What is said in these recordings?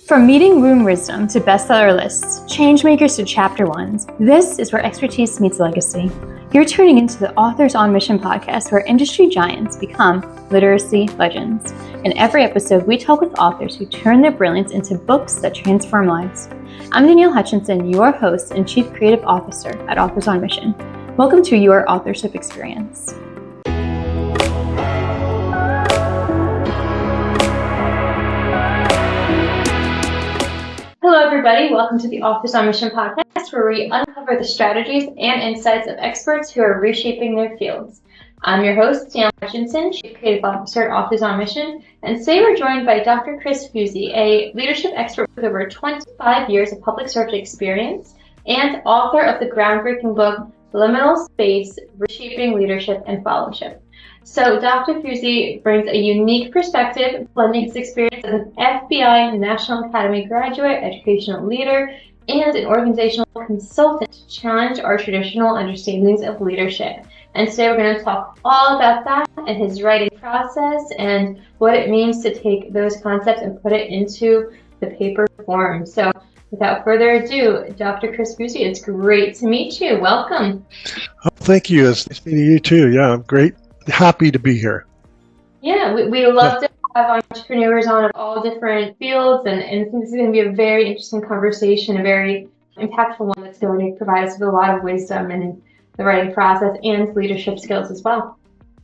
From meeting room wisdom to bestseller lists, changemakers to chapter ones, this is where expertise meets legacy. You're tuning into the Authors on Mission podcast, where industry giants become literacy legends. In every episode, we talk with authors who turn their brilliance into books that transform lives. I'm Danielle Hutchinson, your host and Chief Creative Officer at Authors on Mission. Welcome to your authorship experience. Hello, everybody. Welcome to the Authors on Mission podcast, where we uncover the strategies and insights of experts who are reshaping their fields. I'm your host, Danielle Hutchinson, Chief Creative Officer at Authors on Mission, and today we're joined by Dr. Chris Fuzie, a leadership expert with over 25 years of public service experience and author of the groundbreaking book, Liminal Space, Reshaping Leadership and Followership. So Dr. Fuzie brings a unique perspective, blending his experience as an FBI National Academy graduate, educational leader, and an organizational consultant to challenge our traditional understandings of leadership. And today we're going to talk all about that and his writing process and what it means to take those concepts and put it into the paper form. So without further ado, Dr. Chris Fuzie, it's great to meet you. Welcome. Oh, thank you. It's nice meeting you too. Yeah, I'm great. Happy to be here. Yeah, we love to have entrepreneurs on of all different fields, and I think this is going to be a very interesting conversation, a very impactful one that's going to provide us with a lot of wisdom in the writing process and leadership skills as well.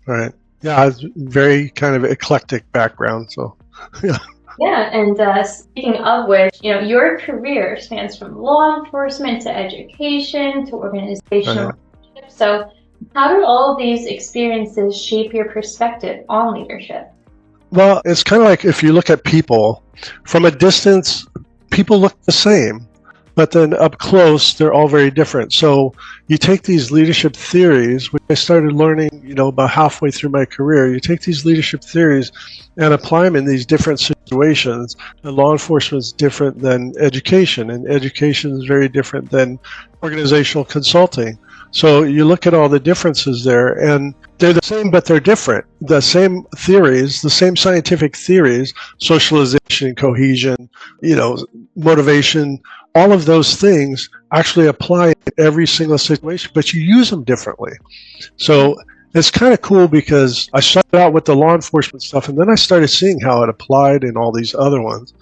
Right. Yeah, it's very kind of eclectic background, so yeah. Yeah, and speaking of which, your career spans from law enforcement to education to organizational leadership. So how do all of these experiences shape your perspective on leadership? Well, it's kind of like if you look at people from a distance, people look the same, but then up close, they're all very different. So you take these leadership theories, which I started learning, about halfway through my career. You take these leadership theories and apply them in these different situations. And law enforcement is different than education, and education is very different than organizational consulting. So you look at all the differences there, and they're the same, but they're different. The same theories, the same scientific theories, socialization, cohesion, motivation, all of those things actually apply in every single situation, but you use them differently. So it's kind of cool because I started out with the law enforcement stuff, and then I started seeing how it applied in all these other ones.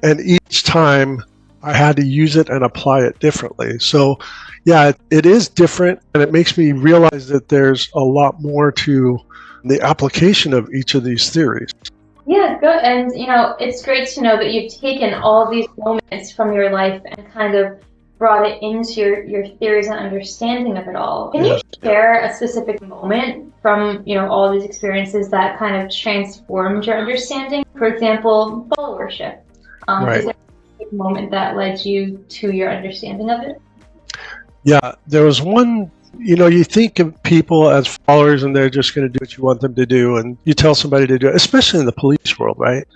And each time I had to use it and apply it differently. So yeah, it is different, and it makes me realize that there's a lot more to the application of each of these theories. Yeah, good. And, it's great to know that you've taken all these moments from your life and kind of brought it into your theories and understanding of it all. Can you share a specific moment from, all these experiences that kind of transformed your understanding? For example, followership. Right. Is there a specific moment that led you to your understanding of it? Yeah, there was one, you think of people as followers and they're just going to do what you want them to do, and you tell somebody to do it, especially in the police world, right?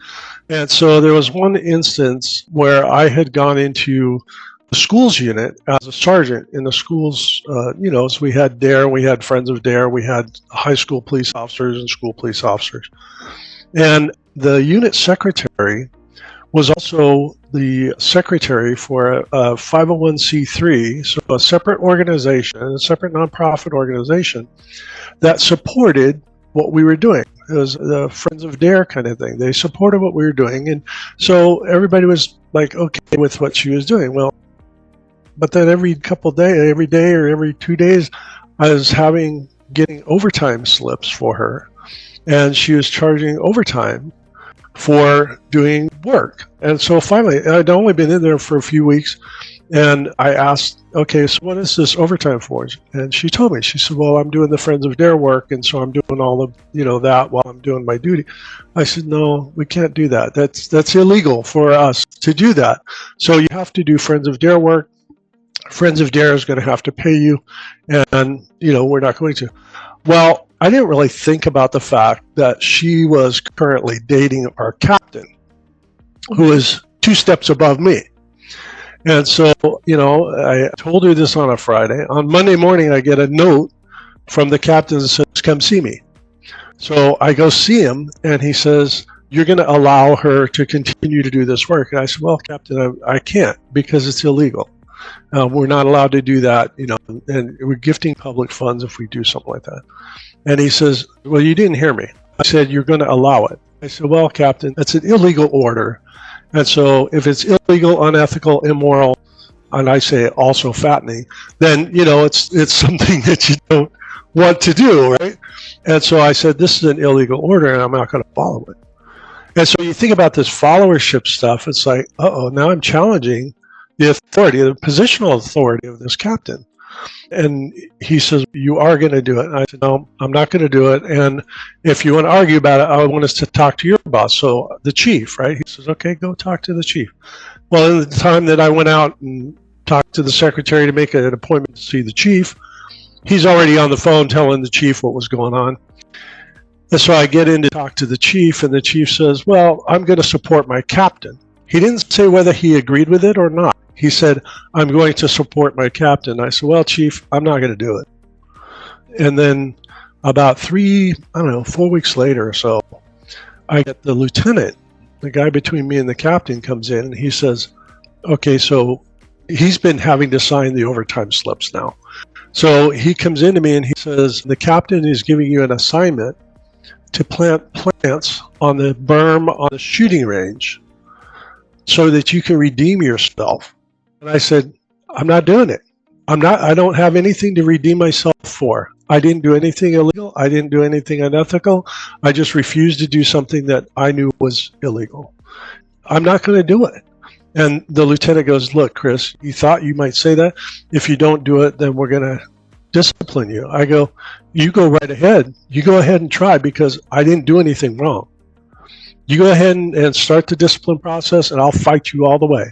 And so there was one instance where I had gone into the schools unit as a sergeant in the schools, so we had DARE, we had Friends of DARE, we had high school police officers and school police officers. And the unit secretary was also the secretary for a 501c3, so a separate organization, a separate nonprofit organization that supported what we were doing. It was the Friends of DARE kind of thing. They supported what we were doing, and so everybody was like okay with what she was doing. Well, but then every day or every 2 days, I was getting overtime slips for her, and she was charging overtime for doing work. And so finally, I'd only been in there for a few weeks, and I asked, okay, so what is this overtime for? And she told me, she said, well, I'm doing the Friends of DARE work, and so I'm doing all of, that while I'm doing my duty. I said, no, we can't do that. That's illegal for us to do that. So you have to do Friends of DARE work. Friends of DARE is going to have to pay you, and, we're not going to. Well, I didn't really think about the fact that she was currently dating our captain, who is 2 steps above me. And so, I told her this on a Friday. On Monday morning, I get a note from the captain that says, come see me. So I go see him, and he says, you're going to allow her to continue to do this work. And I said, well, Captain, I can't because it's illegal. We're not allowed to do that, and we're gifting public funds if we do something like that. And he says, well, you didn't hear me. I said, you're going to allow it. I said, well, Captain, that's an illegal order. And so if it's illegal, unethical, immoral, and I say also fattening, then, it's something that you don't want to do, right? And so I said, this is an illegal order and I'm not going to follow it. And so you think about this followership stuff, it's like, now I'm challenging the authority, the positional authority of this captain. And he says, you are going to do it. And I said, no, I'm not going to do it. And if you want to argue about it, I want us to talk to your boss. So the chief, right? He says, okay, go talk to the chief. Well, in the time that I went out and talked to the secretary to make an appointment to see the chief, he's already on the phone telling the chief what was going on. And so I get in to talk to the chief, and the chief says, well, I'm going to support my captain. He didn't say whether he agreed with it or not. He said, I'm going to support my captain. I said, well, Chief, I'm not going to do it. And then about 4 weeks later or so, I get the lieutenant, the guy between me and the captain, comes in, and he says, okay, so he's been having to sign the overtime slips now. So he comes into me and he says, the captain is giving you an assignment to plant plants on the berm on the shooting range so that you can redeem yourself. And I said, I'm not doing it. I don't have anything to redeem myself for. I didn't do anything illegal. I didn't do anything unethical. I just refused to do something that I knew was illegal. I'm not going to do it. And the lieutenant goes, look, Chris, you thought you might say that. If you don't do it, then we're going to discipline you. I go, you go right ahead. You go ahead and try because I didn't do anything wrong. You go ahead and start the discipline process and I'll fight you all the way.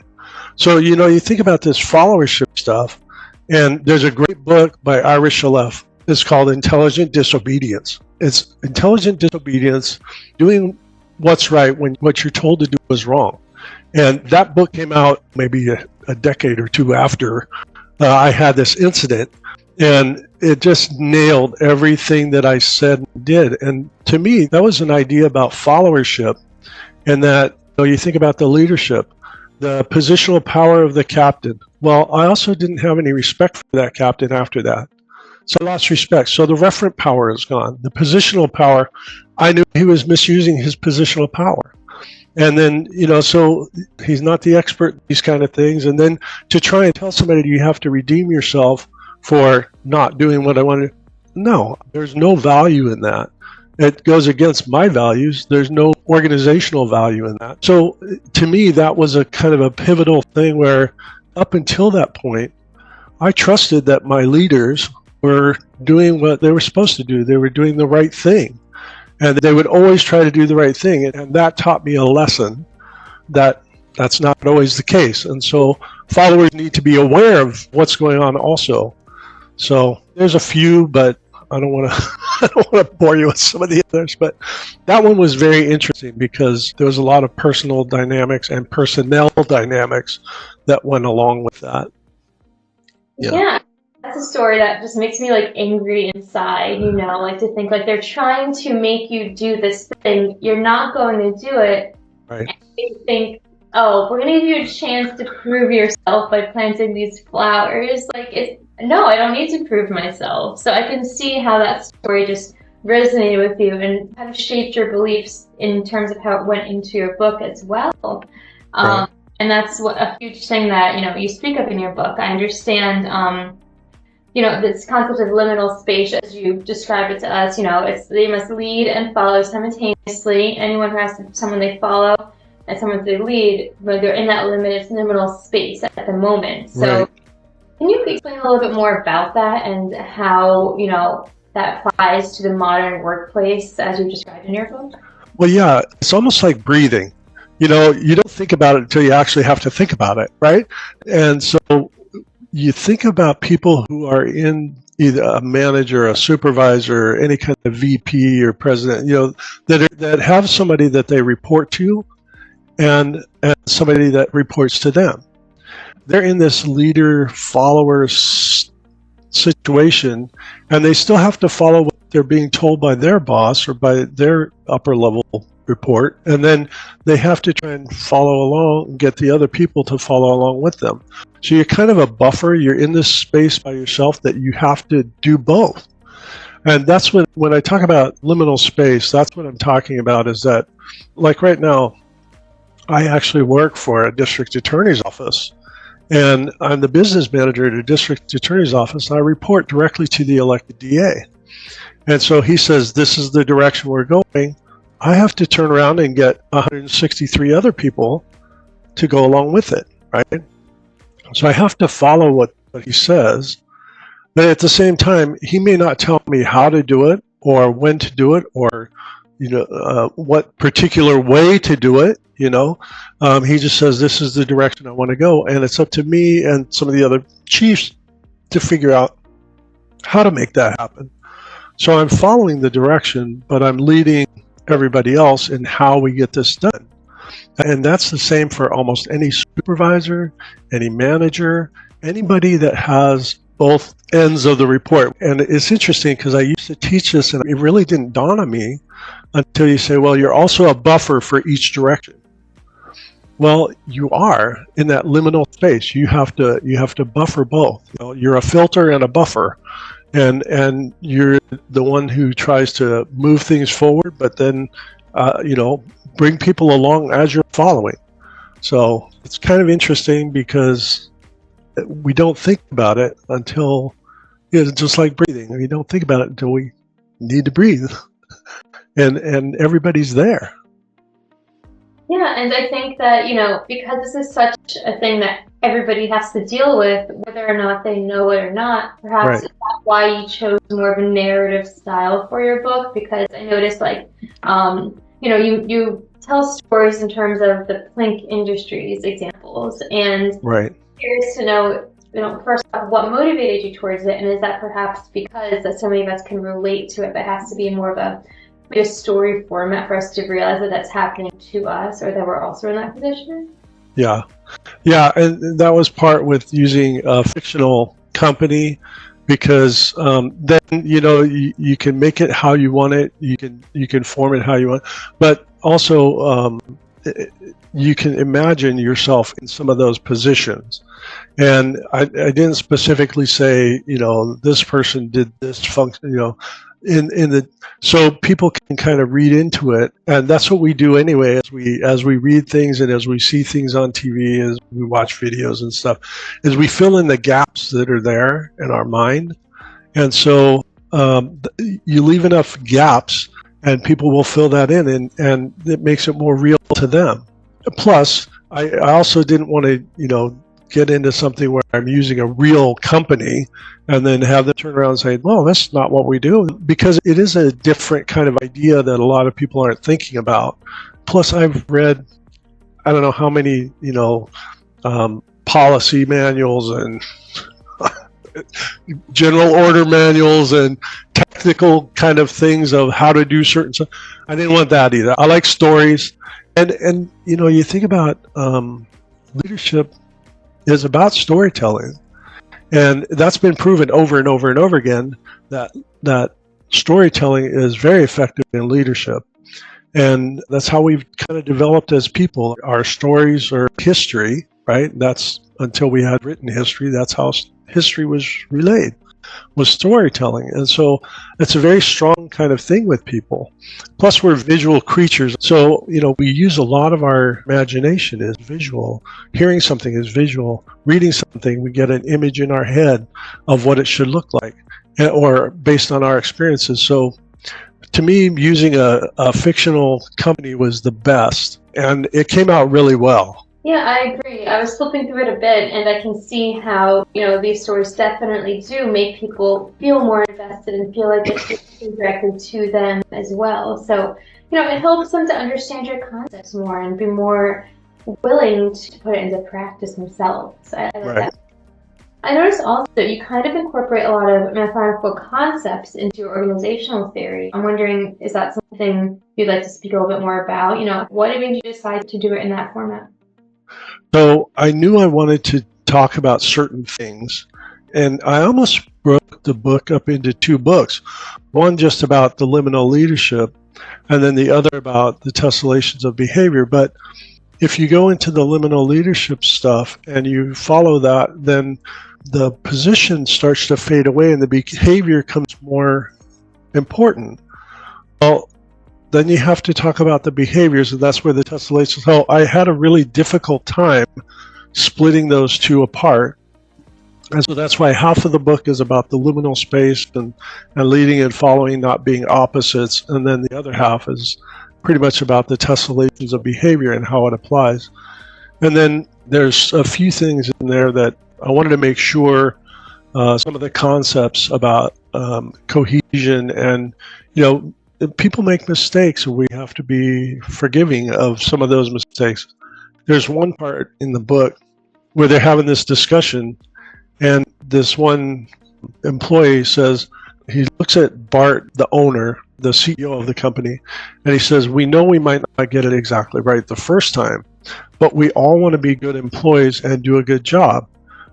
So, you think about this followership stuff, and there's a great book by Ira Shalef. It's called Intelligent Disobedience. It's intelligent disobedience, doing what's right when what you're told to do is wrong. And that book came out maybe a decade or two after I had this incident, and it just nailed everything that I said and did. And to me, that was an idea about followership, and that you think about the leadership, the positional power of the captain. Well, I also didn't have any respect for that captain after that. So I lost respect. So the referent power is gone. The positional power, I knew he was misusing his positional power. And then, so he's not the expert in these kind of things. And then to try and tell somebody you have to redeem yourself for not doing what I wanted. No, there's no value in that. It goes against my values. There's no organizational value in that. So to me, that was a kind of a pivotal thing where up until that point, I trusted that my leaders were doing what they were supposed to do. They were doing the right thing. And they would always try to do the right thing. And that taught me a lesson that that's not always the case. And so followers need to be aware of what's going on also. So there's a few, but I don't want to bore you with some of the others, but that one was very interesting because there was a lot of personal dynamics and personnel dynamics that went along with that. Yeah, that's a story that just makes me angry inside, to think they're trying to make you do this thing. You're not going to do it. Right. And you think, oh, we're going to give you a chance to prove yourself by planting these flowers. No, I don't need to prove myself. So I can see how that story just resonated with you and kind of shaped your beliefs in terms of how it went into your book as well. Right. And that's a huge thing that, you speak of in your book. I understand, this concept of liminal space as you describe it to us, they must lead and follow simultaneously. Anyone who has someone they follow and someone they lead, but they're in that limited liminal space at the moment. So. Right. Can you explain a little bit more about that and how, that applies to the modern workplace as you described in your book? Well, yeah, it's almost like breathing. You don't think about it until you actually have to think about it, right? And so you think about people who are in either a manager, a supervisor, any kind of VP or president, that have somebody that they report to and somebody that reports to them. They're in this leader-follower situation, and they still have to follow what they're being told by their boss or by their upper-level report, and then they have to try and follow along and get the other people to follow along with them. So you're kind of a buffer. You're in this space by yourself that you have to do both. And that's when I talk about liminal space, that's what I'm talking about, is that, like right now, I actually work for a district attorney's office, and I'm the business manager at a district attorney's office, and I report directly to the elected DA. And so he says, this is the direction we're going. I have to turn around and get 163 other people to go along with it, right? So I have to follow what he says. But at the same time, he may not tell me how to do it or when to do it or, what particular way to do it, He just says, this is the direction I want to go. And it's up to me and some of the other chiefs to figure out how to make that happen. So I'm following the direction, but I'm leading everybody else in how we get this done. And that's the same for almost any supervisor, any manager, anybody that has both ends of the report. And it's interesting because I used to teach this and it really didn't dawn on me until you say, well, you're also a buffer for each direction. Well, you are in that liminal space. You have to buffer both. You're a filter and a buffer. And you're the one who tries to move things forward, but then, bring people along as you're following. So it's kind of interesting because we don't think about it until, it's just like breathing. We don't think about it until we need to breathe. And everybody's there. Yeah, and I think that, because this is such a thing that everybody has to deal with, whether or not they know it or not, perhaps that's why you chose more of a narrative style for your book, because I noticed, you tell stories in terms of the Plink Industries examples, and curious to know, first off, what motivated you towards it, and is that perhaps because that so many of us can relate to it, that has to be more of a story format for us to realize that that's happening to us, or that we're also in that position? Yeah, and that was part with using a fictional company, because then you can make it how you want it. You can form it how you want, but also you can imagine yourself in some of those positions. And I didn't specifically say this person did this function so people can kind of read into it, and that's what we do anyway as we read things and as we see things on TV, as we watch videos and stuff, is we fill in the gaps that are there in our mind. And so you leave enough gaps and people will fill that in, and it makes it more real to them. Plus, I also didn't want to get into something where I'm using a real company and then have them turn around and say, well, that's not what we do, because it is a different kind of idea that a lot of people aren't thinking about. Plus, I've read, I don't know how many, policy manuals and general order manuals and technical kind of things of how to do certain stuff. I didn't want that either. I like stories. And you think about leadership is about storytelling, and that's been proven over and over and over again that storytelling is very effective in leadership, and that's how we've kind of developed as people. Our stories are history, right? That's until we had written history. That's how history was relayed, was storytelling. And so it's a very strong kind of thing with people. Plus, we're visual creatures. So, we use a lot of our imagination is visual. Hearing something is visual. Reading something, we get an image in our head of what it should look like, or based on our experiences. So to me, using a fictional company was the best, and it came out really well. Yeah, I agree. I was flipping through it a bit, and I can see how, these stories definitely do make people feel more invested and feel like it's speaking directly to them as well. So, it helps them to understand your concepts more and be more willing to put it into practice themselves. I like that. I noticed also that you kind of incorporate a lot of mathematical concepts into your organizational theory. I'm wondering, is that something you'd like to speak a little bit more about? What made you decide to do it in that format? So I knew I wanted to talk about certain things, and I almost broke the book up into two books. One just about the liminal leadership, and then the other about the tessellations of behavior. But if you go into the liminal leadership stuff and you follow that, then the position starts to fade away and the behavior comes more important. Well, then you have to talk about the behaviors, and that's where the tessellations. So I had a really difficult time splitting those two apart. And so that's why half of the book is about the liminal space and leading and following not being opposites. And then the other half is pretty much about the tessellations of behavior and how it applies. And then there's a few things in there that I wanted to make sure some of the concepts about cohesion and, people make mistakes and we have to be forgiving of some of those mistakes. There's one part in the book where they're having this discussion and this one employee says, he looks at Bart, the owner, the CEO of the company, and he says, we know we might not get it exactly right the first time, but we all want to be good employees and do a good job.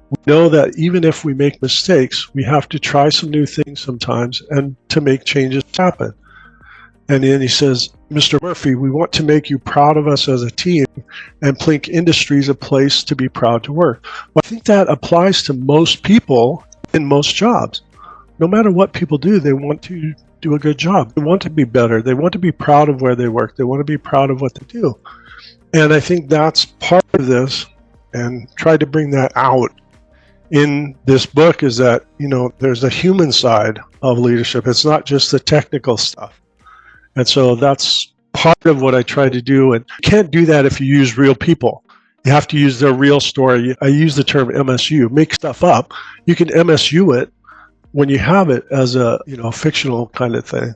We know that even if we make mistakes, we have to try some new things sometimes and to make changes happen. And then he says, Mr. Murphy, we want to make you proud of us as a team and Plink Industries a place to be proud to work. Well, I think that applies to most people in most jobs. No matter what people do, they want to do a good job. They want to be better. They want to be proud of where they work. They want to be proud of what they do. And I think that's part of this, and try to bring that out in this book, is that, there's a human side of leadership. It's not just the technical stuff. And so that's part of what I try to do. And you can't do that if you use real people. You have to use their real story. I use the term MSU, make stuff up. You can MSU it when you have it as a, fictional kind of thing.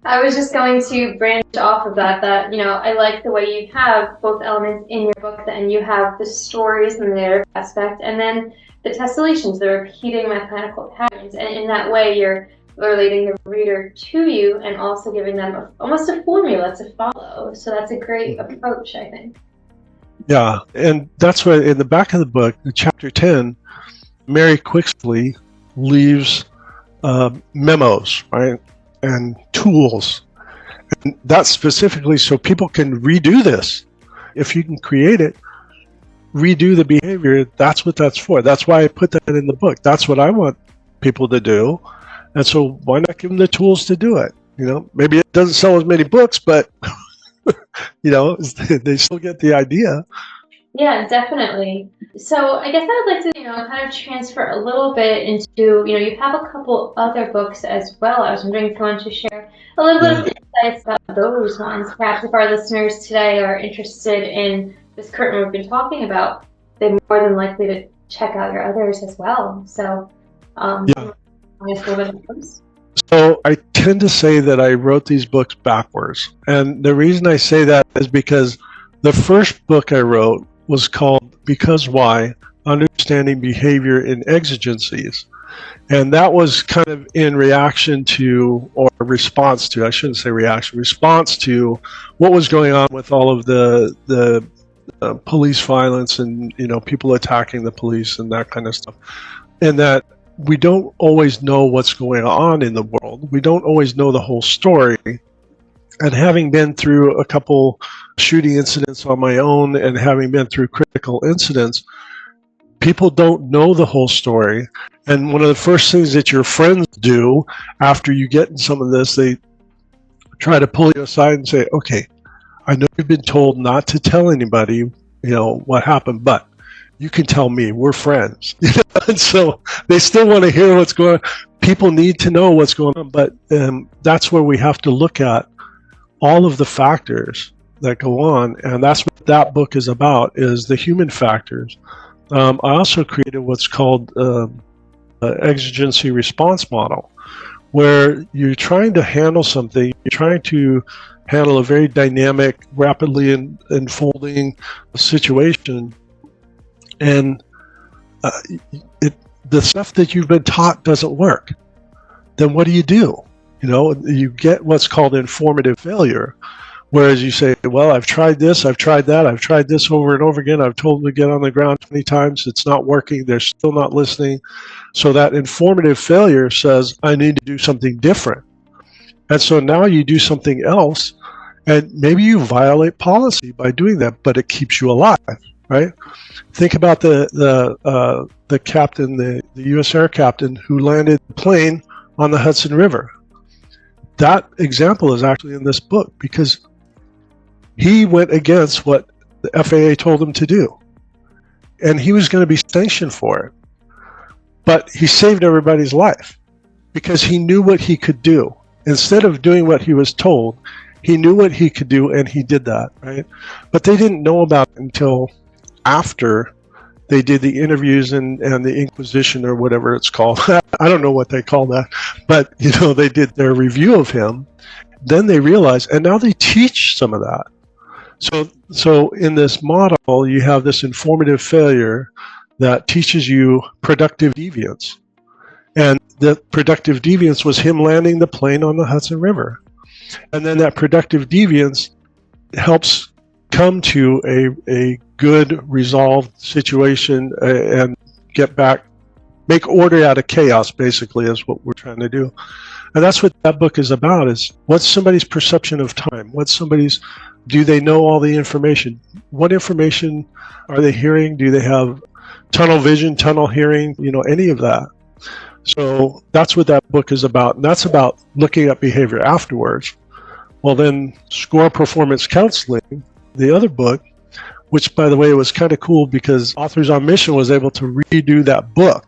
I was just going to branch off of that, I like the way you have both elements in your book, and you have the stories and the narrative aspect, and then the tessellations, the repeating mathematical patterns. And in that way, you're relating the reader to you and also giving them almost a formula to follow. So that's a great approach, I think. Yeah, and that's why in the back of the book, in chapter 10, Mary Quixley leaves memos, right, and tools. And that's specifically so people can redo this. If you can create it, redo the behavior, that's what that's for. That's why I put that in the book. That's what I want people to do. And so why not give them the tools to do it? Maybe it doesn't sell as many books, but they still get the idea. Yeah, definitely. So I guess I would like to, kind of transfer a little bit into, you have a couple other books as well. I was wondering if you wanted to share a little bit of insights about those ones. Perhaps if our listeners today are interested in this current one we've been talking about, they're more than likely to check out your others as well. So, So I tend to say that I wrote these books backwards. And the reason I say that is because the first book I wrote was called Because Why? Understanding Behavior in Exigencies. And that was kind of in reaction to, or response to, I shouldn't say reaction, response to what was going on with all of the police violence and, people attacking the police and that kind of stuff. And that we don't always know what's going on in the world. We don't always know the whole story. And having been through a couple shooting incidents on my own and having been through critical incidents, people don't know the whole story. And one of the first things that your friends do after you get in some of this, they try to pull you aside and say, okay, I know you've been told not to tell anybody, what happened, but you can tell me, we're friends. And so they still want to hear what's going on. People need to know what's going on, but that's where we have to look at all of the factors that go on, and that's what that book is about, is the human factors. I also created what's called exigency response model, where you're trying to handle something, you're trying to handle a very dynamic, rapidly unfolding situation, and the stuff that you've been taught doesn't work. Then what do? You get what's called informative failure, whereas you say, well, I've tried this, I've tried that, I've tried this over and over again, I've told them to get on the ground 20 times, it's not working, they're still not listening. So that informative failure says, I need to do something different. And so now you do something else, and maybe you violate policy by doing that, but it keeps you alive, right? Think about the captain, the U.S. Air captain who landed the plane on the Hudson River. That example is actually in this book because he went against what the FAA told him to do, and he was going to be sanctioned for it. But he saved everybody's life because he knew what he could do. Instead of doing what he was told, he knew what he could do, and he did that, right? But they didn't know about it until after they did the interviews and the Inquisition or whatever it's called. I don't know what they call that, but they did their review of him. Then they realized, and now they teach some of that. So in this model, you have this informative failure that teaches you productive deviance. And the productive deviance was him landing the plane on the Hudson River. And then that productive deviance helps come to a good resolved situation and get back, make order out of chaos, basically, is what we're trying to do. And that's what that book is about, is what's somebody's perception of time? Do they know all the information? What information are they hearing? Do they have tunnel vision, tunnel hearing, any of that? So that's what that book is about. And that's about looking at behavior afterwards. Well, then SCORE Performance Counseling, the other book, which, by the way, was kind of cool because Authors on Mission was able to redo that book.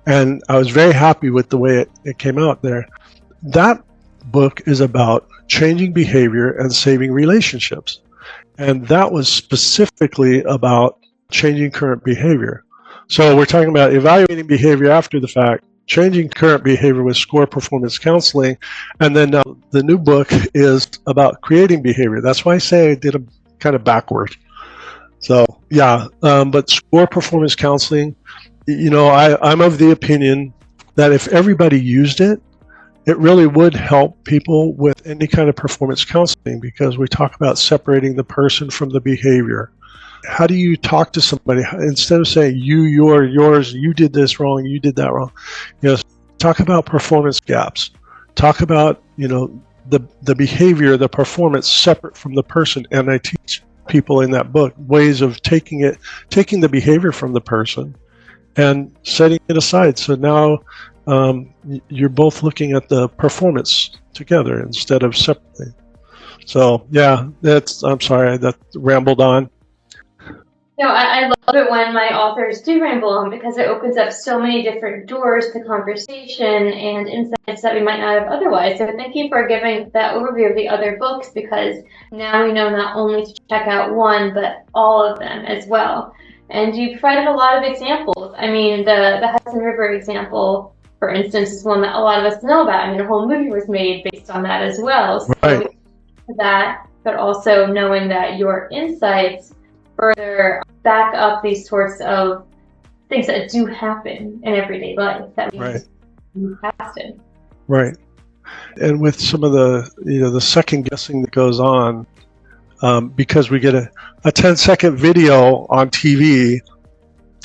And I was very happy with the way it came out there. That book is about changing behavior and saving relationships. And that was specifically about changing current behavior. So we're talking about evaluating behavior after the fact, changing current behavior with SCORE Performance Counseling, and then now the new book is about creating behavior. That's why I say I did them kind of backward. So yeah, but SCORE Performance Counseling, I'm of the opinion that if everybody used it, it really would help people with any kind of performance counseling, because we talk about separating the person from the behavior. How do you talk to somebody instead of saying yours, you did this wrong, you did that wrong? Talk about performance gaps. Talk about the behavior, the performance separate from the person. And I teach people in that book ways of taking the behavior from the person and setting it aside. So now you're both looking at the performance together instead of separately. So yeah, I'm sorry that rambled on. No, I love it when my authors do ramble on, because it opens up so many different doors to conversation and insights that we might not have otherwise. So thank you for giving that overview of the other books, because now we know not only to check out one, but all of them as well. And you provided a lot of examples. I mean, the Hudson River example, for instance, is one that a lot of us know about. I mean, a whole movie was made based on that as well. So right. That, but also knowing that your insights further back up these sorts of things that do happen in everyday life that we move past it. Right. And with some of the second guessing that goes on, because we get a 10-second video on TV,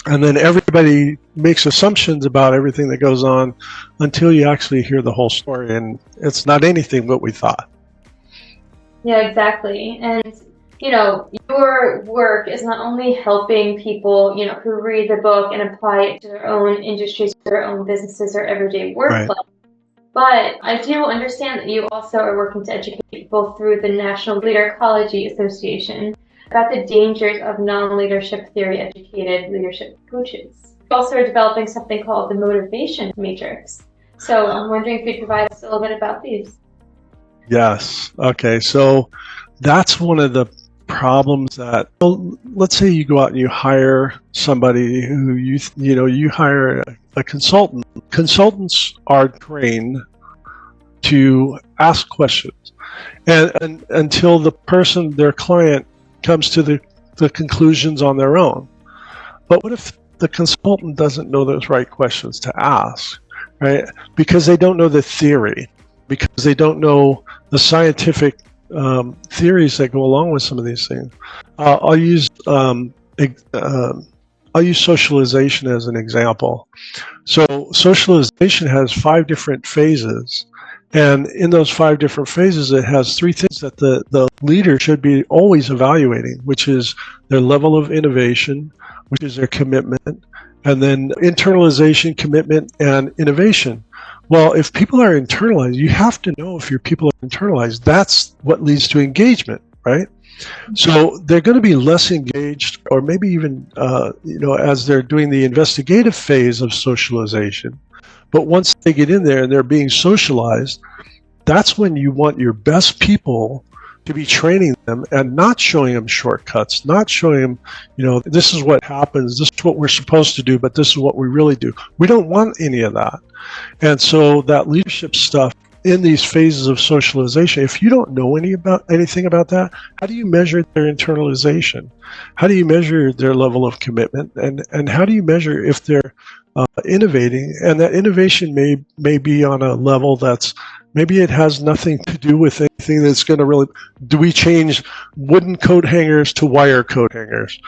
and then everybody makes assumptions about everything that goes on until you actually hear the whole story, and it's not anything what we thought. Yeah, exactly. And your work is not only helping people, who read the book and apply it to their own industries, their own businesses, or everyday workplace. Right. But I do understand that you also are working to educate people through the National Leadercology Association about the dangers of non-leadership theory educated leadership coaches. You also are developing something called the motivation matrix. So I'm wondering if you'd provide us a little bit about these. Yes. Okay. So that's one of the problems that, let's say you go out and you hire somebody who you hire a consultant. Consultants are trained to ask questions, and until their client comes to the conclusions on their own. But what if the consultant doesn't know those right questions to ask, right? Because they don't know the theory, because they don't know the scientific theories that go along with some of these things. I'll use socialization as an example. So socialization has 5 different phases, And in those 5 different phases, it has 3 things that the leader should be always evaluating, which is their level of innovation, which is their commitment, and then internalization, commitment, and innovation. Well, if people are internalized, you have to know if your people are internalized. That's what leads to engagement, right? So they're going to be less engaged, or maybe even, as they're doing the investigative phase of socialization. But once they get in there and they're being socialized, that's when you want your best people to be training them and not showing them shortcuts, not showing them, this is what happens, this is what we're supposed to do, but this is what we really do. We don't want any of that. And so that leadership stuff in these phases of socialization, if you don't know anything about that, how do you measure their internalization? How do you measure their level of commitment? And how do you measure if they're innovating? And that innovation may be on a level that's, maybe it has nothing to do with anything that's going to really, do we change wooden coat hangers to wire coat hangers?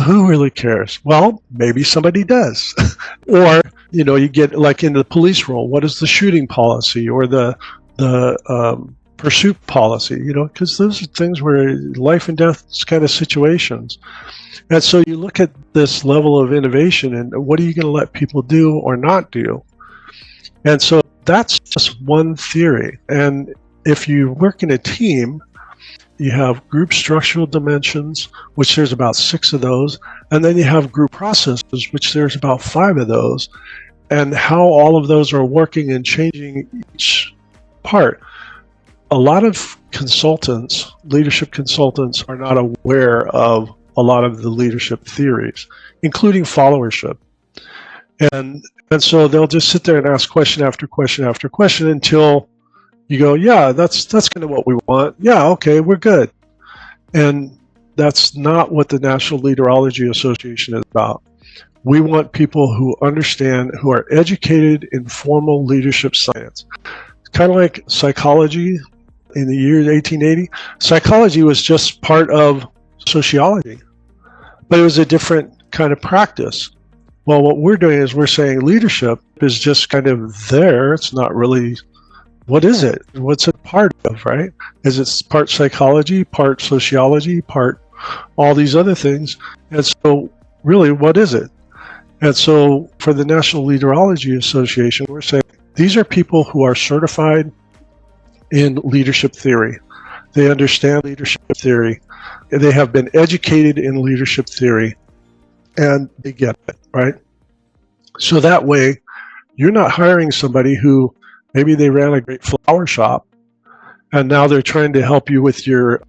Who really cares? Well, maybe somebody does. Or, you get like in the police role, what is the shooting policy or the pursuit policy, because those are things where life and death kind of situations. And so you look at this level of innovation and what are you going to let people do or not do? And so that's just one theory. And if you work in a team, you have group structural dimensions, which there's about 6 of those. And then you have group processes, which there's about 5 of those. And how all of those are working and changing each part. A lot of consultants, leadership consultants, are not aware of a lot of the leadership theories, including followership. And so they'll just sit there and ask question after question after question until you go, yeah, that's kind of what we want. Yeah, okay, we're good. And that's not what the National Leaderology Association is about. We want people who understand, who are educated in formal leadership science. It's kind of like psychology in the year 1880. Psychology was just part of sociology, but it was a different kind of practice. Well, what we're doing is we're saying leadership is just kind of there. It's not really, what is it? What's it part of, right? Is it part psychology, part sociology, part all these other things? And so really, what is it? And so for the National Leaderology Association, we're saying these are people who are certified in leadership theory. They understand leadership theory. They have been educated in leadership theory, and they get it, right? So that way, you're not hiring somebody who maybe they ran a great flower shop, and now they're trying to help you with your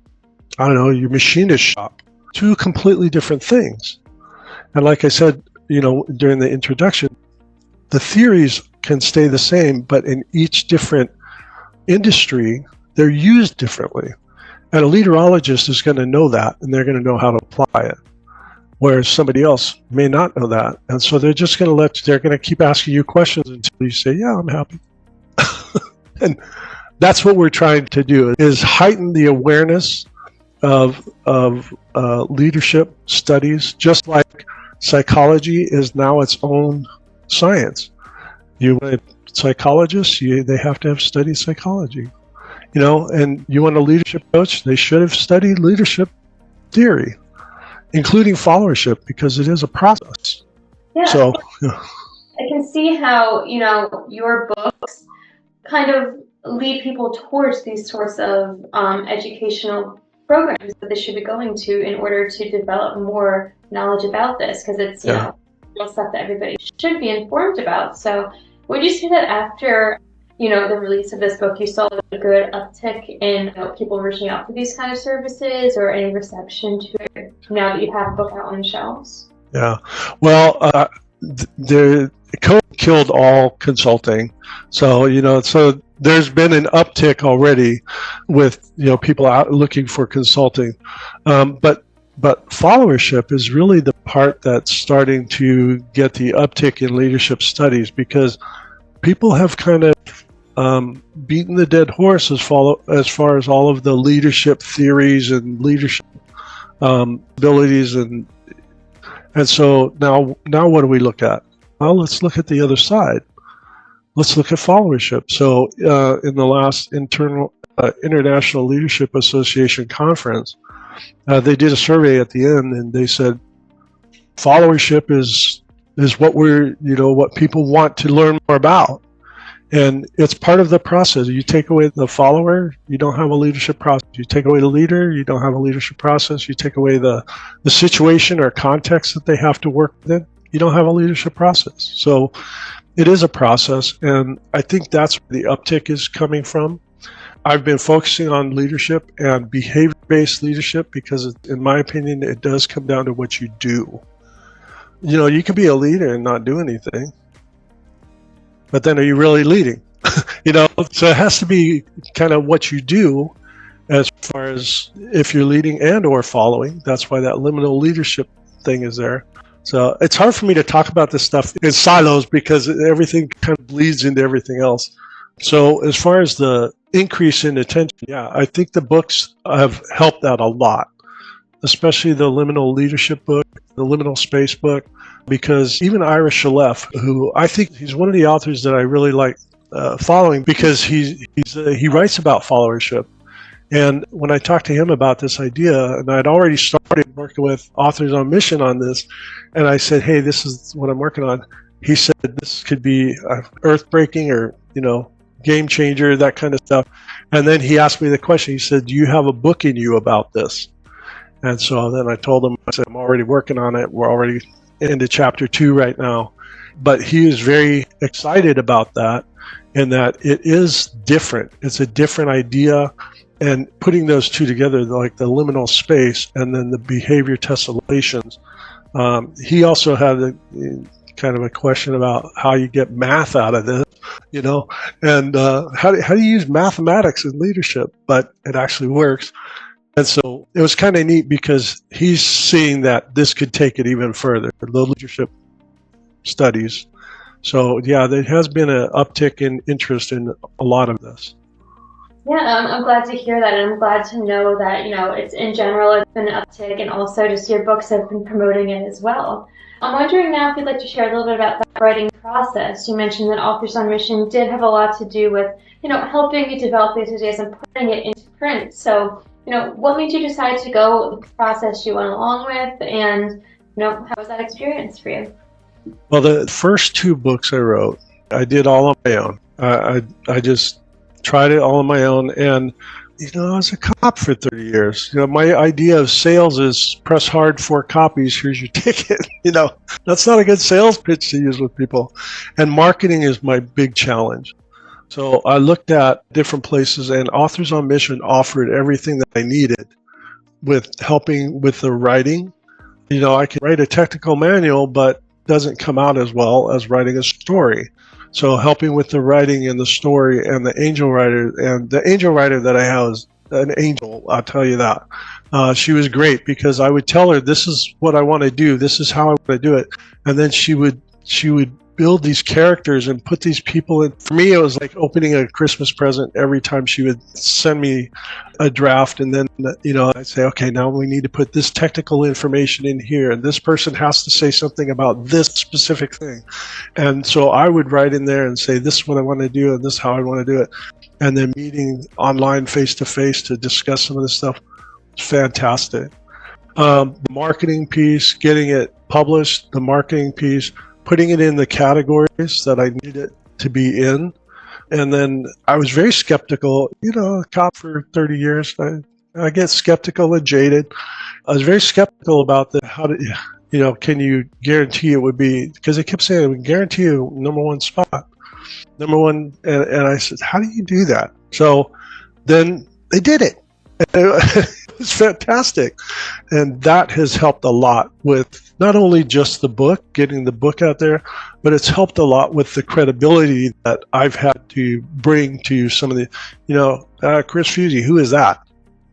machinist shop. 2 completely different things. And like I said, during the introduction, the theories can stay the same, but in each different industry, they're used differently. And a leaderologist is going to know that, and they're going to know how to apply it. Whereas somebody else may not know that. And so they're just going to they're going to keep asking you questions until you say, yeah, I'm happy. And that's what we're trying to do, is heighten the awareness of leadership studies, just like psychology is now its own science. You want a psychologist, they have to have studied psychology. And you want a leadership coach, they should have studied leadership theory, including followership, because it is a process. Yeah. So I can see how, your books kind of lead people towards these sorts of educational programs that they should be going to in order to develop more knowledge about this, because it's stuff that everybody should be informed about. So would you say that after the release of this book, you saw a good uptick in people reaching out for these kind of services, or any reception to it now that you have a book out on the shelves? Yeah, well, the COVID killed all consulting, so so there's been an uptick already with people out looking for consulting, but followership is really the part that's starting to get the uptick in leadership studies, because people have kind of beaten the dead horse as far as all of the leadership theories and leadership abilities, and so now what do we look at? Well, let's look at the other side. let's look at followership. So in the last International Leadership Association conference, they did a survey at the end, and they said followership is what what people want to learn more about. And it's part of the process. You take away the follower, you don't have a leadership process. You take away the leader, you don't have a leadership process. You take away the situation or context that they have to work within, you don't have a leadership process. So it is a process, and I think that's where the uptick is coming from. I've been focusing on leadership and behavior-based leadership because, in my opinion, it does come down to what you do. You can be a leader and not do anything. But then are you really leading? So it has to be kind of what you do as far as if you're leading and or following. That's why that liminal leadership thing is there. So it's hard for me to talk about this stuff in silos because everything kind of bleeds into everything else. So as far as the increase in attention, yeah, I think the books have helped out a lot, especially the liminal leadership book, the liminal space book. Because even Ira Shalef, who I think he's one of the authors that I really like following, because he writes about followership. And when I talked to him about this idea, and I'd already started working with Authors on Mission on this, and I said, hey, this is what I'm working on. He said this could be earth-breaking or, game changer, that kind of stuff. And then he asked me the question. He said, do you have a book in you about this? And so then I told him, I said, I'm already working on it. We're already into chapter 2 right now. But he is very excited about that, and that it is different. It's a different idea, and putting those two together, like the liminal space and then the behavior tessellations. He also had kind of a question about how you get math out of this, and how do you use mathematics in leadership, but it actually works. And so it was kind of neat because he's seeing that this could take it even further, the leadership studies. So yeah, there has been an uptick in interest in a lot of this. Yeah, I'm glad to hear that, and I'm glad to know that, it's in general, it's been an uptick, and also just your books have been promoting it as well. I'm wondering now if you'd like to share a little bit about that writing process. You mentioned that Authors on Mission did have a lot to do with, helping you develop these ideas and putting it into print. So, what made you decide to go the process you went along with, and, how was that experience for you? Well, the first 2 books I wrote, I did all on my own. I just tried it all on my own, and, I was a cop for 30 years. My idea of sales is press hard 4 copies, here's your ticket. That's not a good sales pitch to use with people. And marketing is my big challenge. So I looked at different places, and Authors on Mission offered everything that I needed with helping with the writing. I can write a technical manual, but doesn't come out as well as writing a story. So helping with the writing and the story and the angel writer, and the angel writer that I have is an angel, I'll tell you that. She was great because I would tell her, this is what I want to do. This is how I want to do it. And then she would build these characters and put these people in. For me, it was like opening a Christmas present every time she would send me a draft. And then, I'd say, okay, now we need to put this technical information in here. And this person has to say something about this specific thing. And so I would write in there and say, this is what I want to do and this is how I want to do it. And then meeting online face-to-face to discuss some of this stuff was fantastic. The marketing piece, getting it published, the marketing piece, putting it in the categories that I needed it to be in. And then I was very skeptical, a cop for 30 years. I get skeptical and jaded. I was very skeptical about can you guarantee it would be, because they kept saying, we guarantee you number 1 spot. Number 1. And I said, how do you do that? So then they did it. It was fantastic. And that has helped a lot with not only just the book, getting the book out there, but it's helped a lot with the credibility that I've had to bring to some of the, Chris Fuzie, who is that?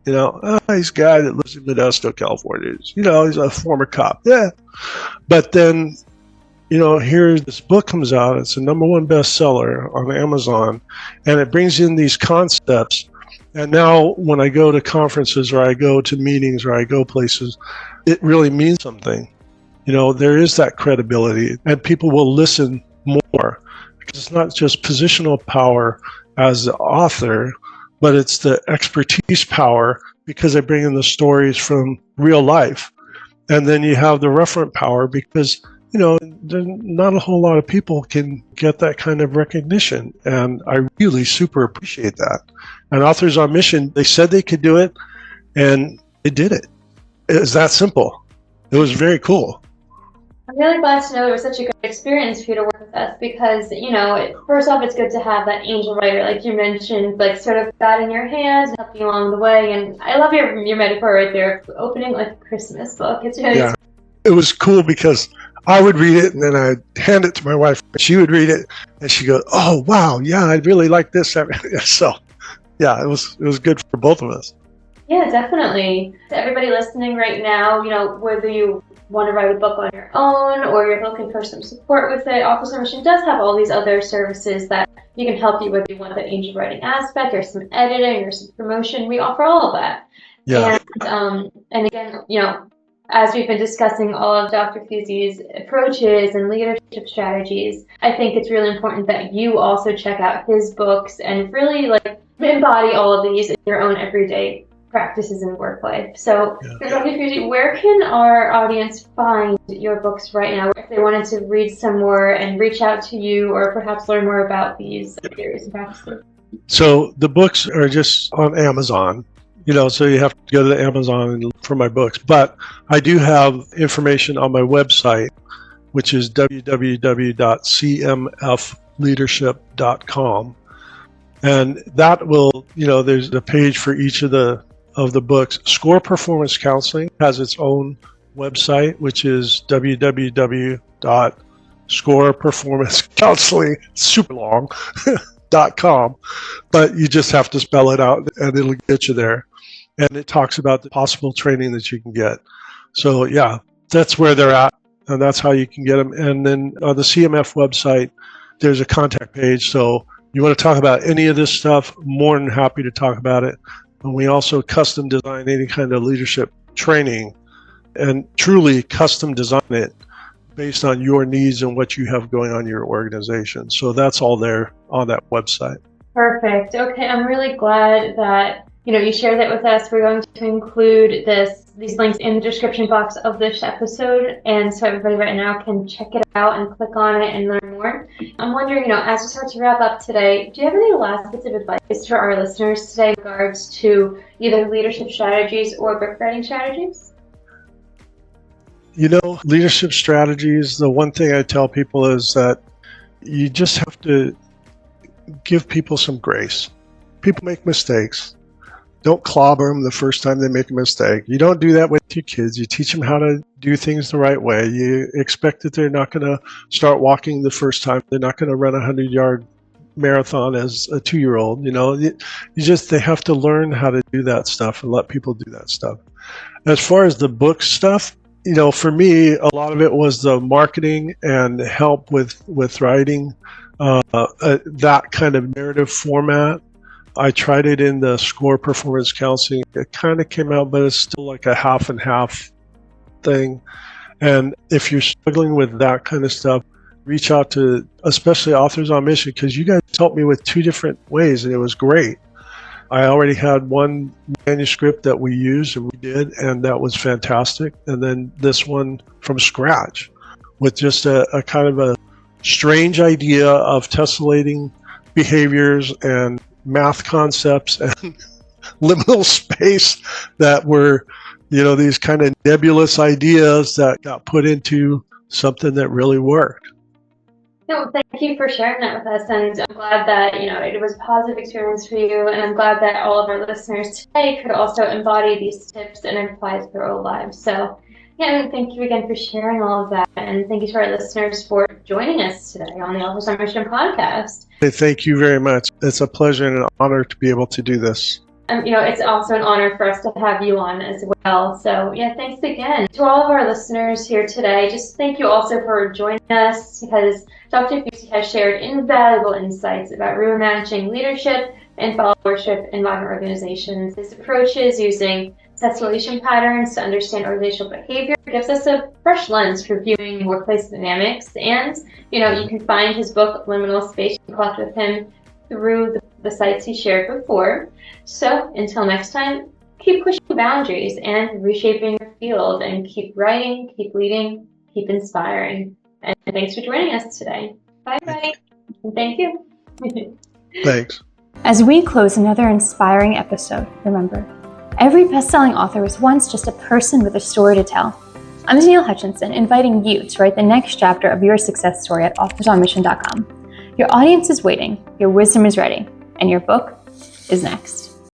He's a guy that lives in Modesto, California. He's a former cop. Yeah. But then, here this book comes out. It's a number 1 bestseller on Amazon, and it brings in these concepts. And now when I go to conferences or I go to meetings or I go places, it really means something. There is that credibility, and people will listen more It's not just positional power as the author, but it's the expertise power because they bring in the stories from real life. And then you have the referent power because, not a whole lot of people can get that kind of recognition. And I really super appreciate that. And Authors on Mission, they said they could do it, and they did it. It's that simple. It was very cool. I'm really glad to know it was such a good experience for you to work with us because, first off, it's good to have that angel writer, like you mentioned, like sort of guiding your hands and helping you along the way. And I love your metaphor right there, opening like a Christmas book. It's really Yeah. It was cool because I would read it and then I'd hand it to my wife. She would read it and she'd go, "Oh, wow, yeah, I really like this." So, yeah, it was good for both of us. Yeah, definitely. To everybody listening right now, whether you want to write a book on your own or you're looking for some support with it, Authors on Mission does have all these other services that you can help you, whether you want that angel writing aspect or some editing or some promotion. We offer all of that. Yeah. And again, as we've been discussing all of Dr. Fuzie's approaches and leadership strategies, I think it's really important that you also check out his books and really embody all of these in your own everyday practices and work life. So, Dr. Fuzie, where can our audience find your books right now if they wanted to read some more and reach out to you or perhaps learn more about these theories and practices? So the books are just on Amazon, so you have to go to Amazon and look for my books. But I do have information on my website, which is www.cmfleadership.com. And that will, there's a page for each of the books. Score Performance Counseling has its own website, which is www.scoreperformancecounseling, super long, .com, but you just have to spell it out and it'll get you there. And it talks about the possible training that you can get. So yeah, that's where they're at, and that's how you can get them. And then on the CMF website, there's a contact page. So you want to talk about any of this stuff, more than happy to talk about it. And we also custom design any kind of leadership training and truly custom design it based on your needs and what you have going on in your organization. So that's all there on that website. Perfect. Okay, I'm really glad that you shared that with us. We're going to include these links in the description box of this episode, and so everybody right now can check it out and click on it and learn more. I'm wondering, as we start to wrap up today, do you have any last bits of advice for our listeners today in regards to either leadership strategies or book writing strategies? Leadership strategies, the one thing I tell people is that you just have to give people some grace. People make mistakes. Don't clobber them the first time they make a mistake. You don't do that with your kids. You teach them how to do things the right way. You expect that they're not going to start walking the first time. They're not going to run a 100-yard marathon as a 2-year-old. They have to learn how to do that stuff and let people do that stuff. As far as the book stuff, for me, a lot of it was the marketing and help with writing that kind of narrative format. I tried it in the Score Performance Counseling. It kind of came out, but it's still like a half and half thing. And if you're struggling with that kind of stuff, reach out to especially Authors on Mission, because you guys helped me with 2 different ways, and it was great. I already had one manuscript that we used and we did, and that was fantastic. And then this one from scratch with just a kind of a strange idea of tessellating behaviors and math concepts and liminal space that were, these kind of nebulous ideas that got put into something that really worked. No, thank you for sharing that with us, and I'm glad that, it was a positive experience for you, and I'm glad that all of our listeners today could also embody these tips and apply to their own lives. So, and thank you again for sharing all of that, and thank you to our listeners for joining us today on the Authors on Mission podcast. Thank you very much. It's a pleasure and an honor to be able to do this. It's also an honor for us to have you on as well. So, thanks again. To all of our listeners here today, just thank you also for joining us, because Dr. Fuzie has shared invaluable insights about reimagining leadership and followership in modern organizations. His approaches using tessellation patterns to understand organizational behavior. It gives us a fresh lens for viewing workplace dynamics. And, you can find his book, Liminal Space, and collect with him through the sites he shared before. So until next time, keep pushing boundaries and reshaping your field, and keep writing, keep leading, keep inspiring. And thanks for joining us today. Bye, everybody. And thank you. Thanks. As we close another inspiring episode, remember, every best-selling author was once just a person with a story to tell. I'm Danielle Hutchinson, inviting you to write the next chapter of your success story at authorsonmission.com. Your audience is waiting, your wisdom is ready, and your book is next.